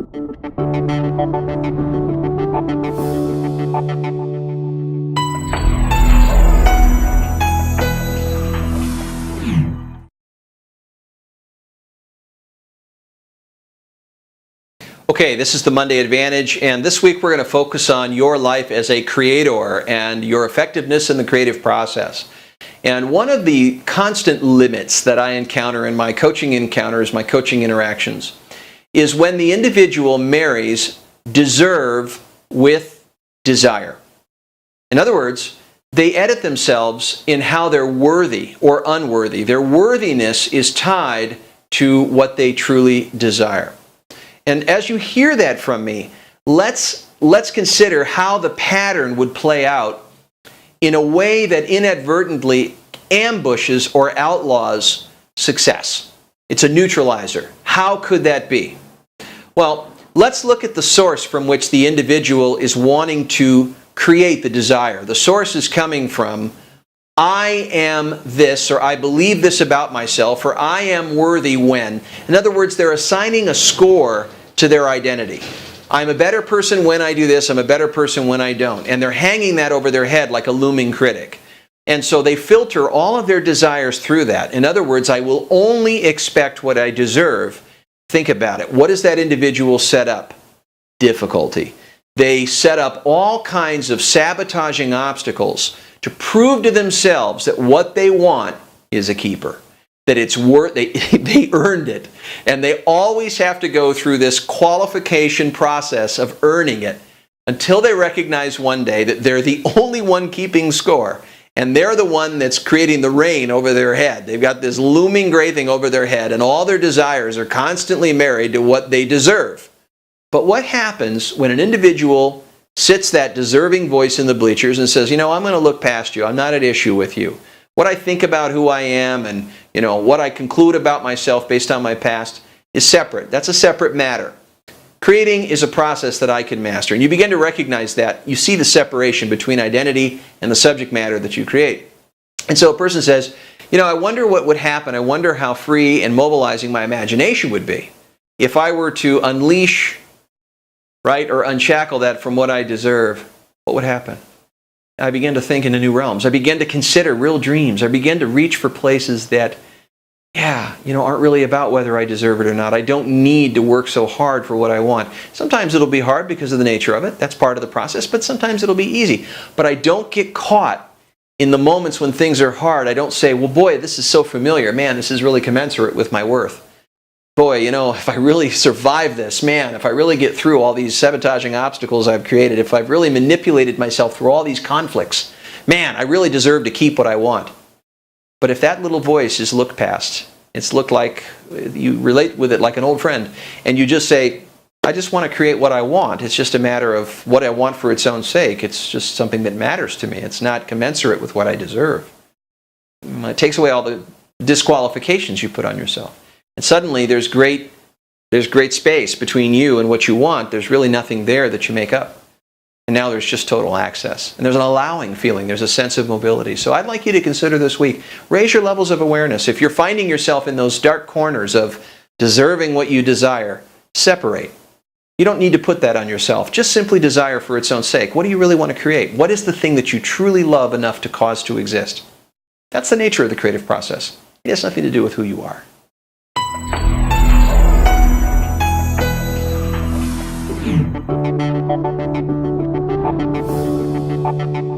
Okay, this is the Monday Advantage, and this week we're going to focus on your life as a creator and your effectiveness in the creative process. And one of the constant limits that I encounter in my coaching encounters, my coaching interactions, is when the individual marries deserve with desire. In other words, they edit themselves in how they're worthy or unworthy. Their worthiness is tied to what they truly desire. And as you hear that from me, let's consider how the pattern would play out in a way that inadvertently ambushes or outlaws success. It's a neutralizer. How could that be? Well, let's look at the source from which the individual is wanting to create the desire. The source is coming from, I am this, or I believe this about myself, or I am worthy when. In other words, they're assigning a score to their identity. I'm a better person when I do this, I'm a better person when I don't. And they're hanging that over their head like a looming critic. And so they filter all of their desires through that. In other words, I will only expect what I deserve. Think about it. What does that individual set up? Difficulty. They set up all kinds of sabotaging obstacles to prove to themselves that what they want is a keeper. That it's worth, they earned it. And they always have to go through this qualification process of earning it until they recognize one day that they're the only one keeping score. And they're the one that's creating the rain over their head. They've got this looming gray thing over their head, and all their desires are constantly married to what they deserve. But what happens when an individual sits that deserving voice in the bleachers and says, you know, I'm going to look past you. I'm not at issue with you. What I think about who I am and, you know, what I conclude about myself based on my past is separate. That's a separate matter. Creating is a process that I can master. And you begin to recognize that. You see the separation between identity and the subject matter that you create. And so a person says, you know, I wonder what would happen. I wonder how free and mobilizing my imagination would be if I were to unleash, right, or unshackle that from what I deserve. What would happen? I begin to think into new realms. I begin to consider real dreams. I begin to reach for places that, yeah, you know, aren't really about whether I deserve it or not. I don't need to work so hard for what I want. Sometimes it'll be hard because of the nature of it. That's part of the process. But sometimes it'll be easy. But I don't get caught in the moments when things are hard. I don't say, well, boy, this is so familiar. Man, this is really commensurate with my worth. Boy, you know, if I really survive this, man, if I really get through all these sabotaging obstacles I've created, if I've really manipulated myself through all these conflicts, man, I really deserve to keep what I want. But if that little voice is looked past, it's looked like you relate with it like an old friend, and you just say, I just want to create what I want. It's just a matter of what I want for its own sake. It's just something that matters to me. It's not commensurate with what I deserve. It takes away all the disqualifications you put on yourself. And suddenly there's great space between you and what you want. There's really nothing there that you make up. And now there's just total access. And there's an allowing feeling. There's a sense of mobility. So I'd like you to consider this week, raise your levels of awareness. If you're finding yourself in those dark corners of deserving what you desire, separate. You don't need to put that on yourself. Just simply desire for its own sake. What do you really want to create? What is the thing that you truly love enough to cause to exist? That's the nature of the creative process. It has nothing to do with who you are. Thank you.